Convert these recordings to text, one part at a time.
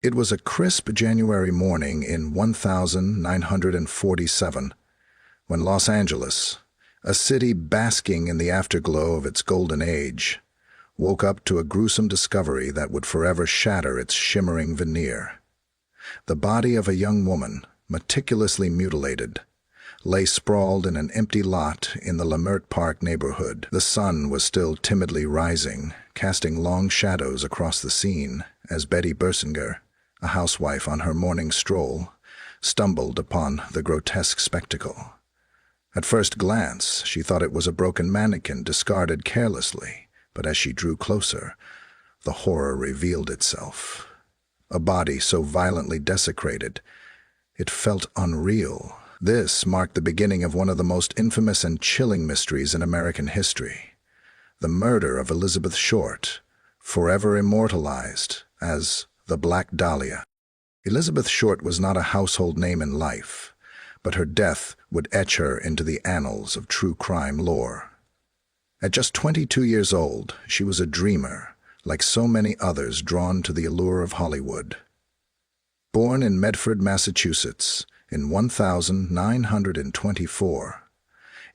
It was a crisp January morning in 1947 when Los Angeles, a city basking in the afterglow of its golden age, woke up to a gruesome discovery that would forever shatter its shimmering veneer. The body of a young woman, meticulously mutilated, lay sprawled in an empty lot in the Lamert Park neighborhood. The sun was still timidly rising, casting long shadows across the scene as Betty Bersinger, a housewife on her morning stroll, stumbled upon the grotesque spectacle. At first glance, she thought it was a broken mannequin discarded carelessly, but as she drew closer, the horror revealed itself. A body so violently desecrated, it felt unreal. This marked the beginning of one of the most infamous and chilling mysteries in American history: the murder of Elizabeth Short, forever immortalized as the Black Dahlia. Elizabeth Short was not a household name in life, but her death would etch her into the annals of true crime lore. At just 22 years old, she was a dreamer, like so many others drawn to the allure of Hollywood. Born in Medford, Massachusetts, in 1924,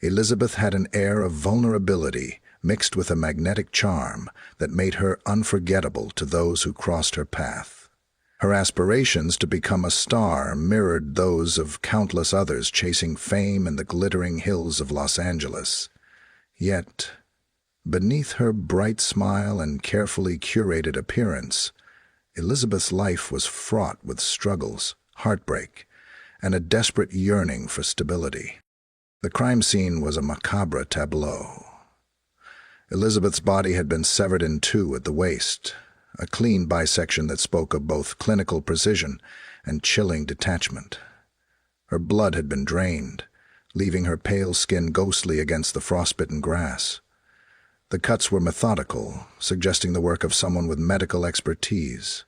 Elizabeth had an air of vulnerability mixed with a magnetic charm that made her unforgettable to those who crossed her path. Her aspirations to become a star mirrored those of countless others chasing fame in the glittering hills of Los Angeles. Yet, beneath her bright smile and carefully curated appearance, Elizabeth's life was fraught with struggles, heartbreak, and a desperate yearning for stability. The crime scene was a macabre tableau. Elizabeth's body had been severed in two at the waist, a clean bisection that spoke of both clinical precision and chilling detachment. Her blood had been drained, leaving her pale skin ghostly against the frostbitten grass. The cuts were methodical, suggesting the work of someone with medical expertise.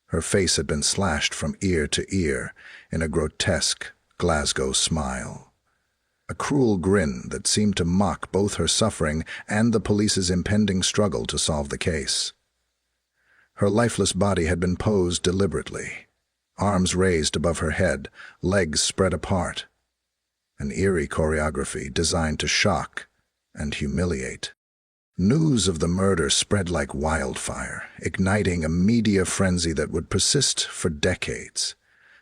Her face had been slashed from ear to ear in a grotesque Glasgow smile, a cruel grin that seemed to mock both her suffering and the police's impending struggle to solve the case. Her lifeless body had been posed deliberately, arms raised above her head, legs spread apart, an eerie choreography designed to shock and humiliate. News of the murder spread like wildfire, igniting a media frenzy that would persist for decades.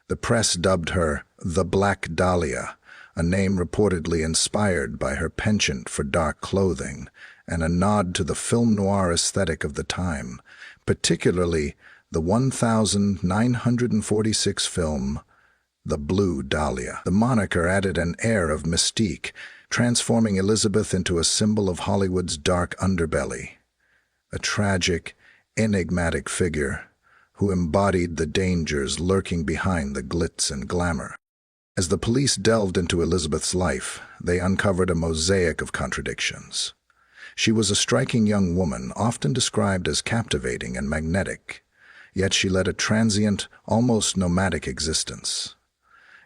The press dubbed her the Black Dahlia, a name reportedly inspired by her penchant for dark clothing and a nod to the film noir aesthetic of the time, particularly the 1946 film The Blue Dahlia. The moniker added an air of mystique, transforming Elizabeth into a symbol of Hollywood's dark underbelly, a tragic, enigmatic figure who embodied the dangers lurking behind the glitz and glamour. As the police delved into Elizabeth's life, they uncovered a mosaic of contradictions. She was a striking young woman, often described as captivating and magnetic, yet she led a transient, almost nomadic existence.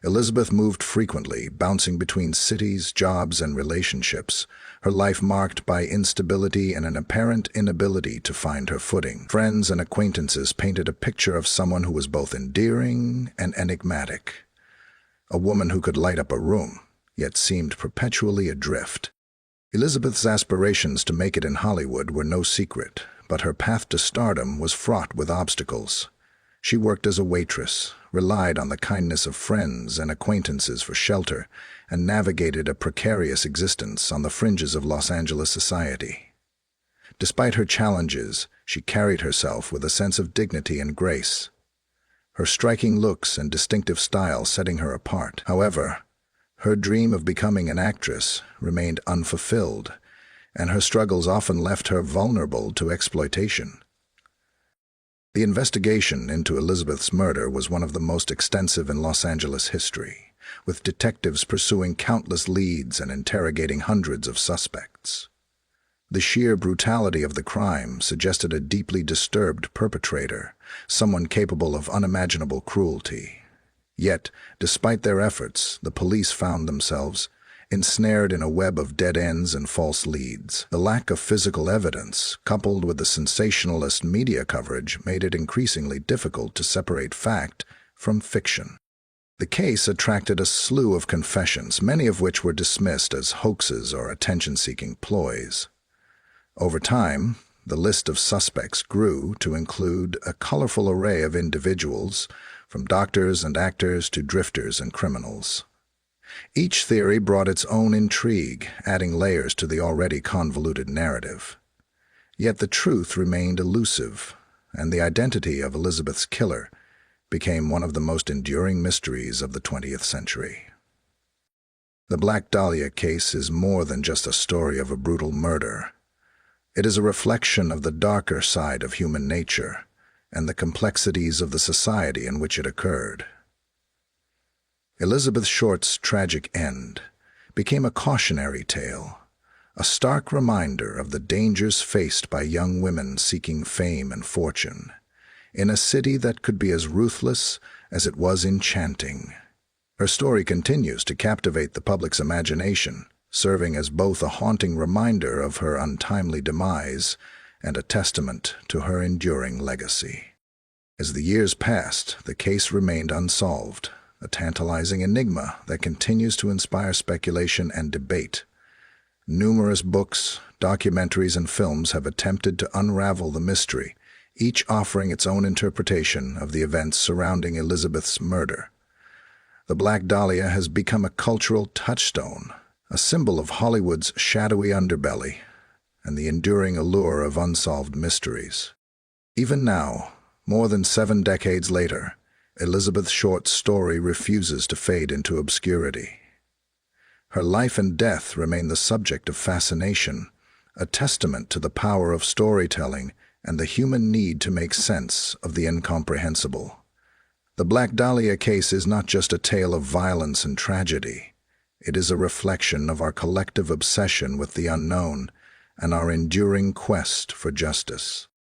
Elizabeth moved frequently, bouncing between cities, jobs, and relationships, her life marked by instability and an apparent inability to find her footing. Friends and acquaintances painted a picture of someone who was both endearing and enigmatic, a woman who could light up a room, yet seemed perpetually adrift. Elizabeth's aspirations to make it in Hollywood were no secret, but her path to stardom was fraught with obstacles. She worked as a waitress, relied on the kindness of friends and acquaintances for shelter, and navigated a precarious existence on the fringes of Los Angeles society. Despite her challenges, she carried herself with a sense of dignity and grace, her striking looks and distinctive style setting her apart. However, her dream of becoming an actress remained unfulfilled, and her struggles often left her vulnerable to exploitation. The investigation into Elizabeth's murder was one of the most extensive in Los Angeles history, with detectives pursuing countless leads and interrogating hundreds of suspects. The sheer brutality of the crime suggested a deeply disturbed perpetrator, someone capable of unimaginable cruelty. Yet, despite their efforts, the police found themselves ensnared in a web of dead ends and false leads. The lack of physical evidence, coupled with the sensationalist media coverage, made it increasingly difficult to separate fact from fiction. The case attracted a slew of confessions, many of which were dismissed as hoaxes or attention-seeking ploys. Over time, the list of suspects grew to include a colorful array of individuals, from doctors and actors to drifters and criminals. Each theory brought its own intrigue, adding layers to the already convoluted narrative. Yet the truth remained elusive, and the identity of Elizabeth's killer became one of the most enduring mysteries of the 20th century. The Black Dahlia case is more than just a story of a brutal murder. It is a reflection of the darker side of human nature and the complexities of the society in which it occurred. Elizabeth Short's tragic end became a cautionary tale, a stark reminder of the dangers faced by young women seeking fame and fortune, in a city that could be as ruthless as it was enchanting. Her story continues to captivate the public's imagination, serving as both a haunting reminder of her untimely demise and a testament to her enduring legacy. As the years passed, the case remained unsolved, a tantalizing enigma that continues to inspire speculation and debate. Numerous books, documentaries, and films have attempted to unravel the mystery, each offering its own interpretation of the events surrounding Elizabeth's murder. The Black Dahlia has become a cultural touchstone, a symbol of Hollywood's shadowy underbelly and the enduring allure of unsolved mysteries. Even now, more than 7 decades later, Elizabeth Short's story refuses to fade into obscurity. Her life and death remain the subject of fascination, a testament to the power of storytelling and the human need to make sense of the incomprehensible. The Black Dahlia case is not just a tale of violence and tragedy. It is a reflection of our collective obsession with the unknown and our enduring quest for justice.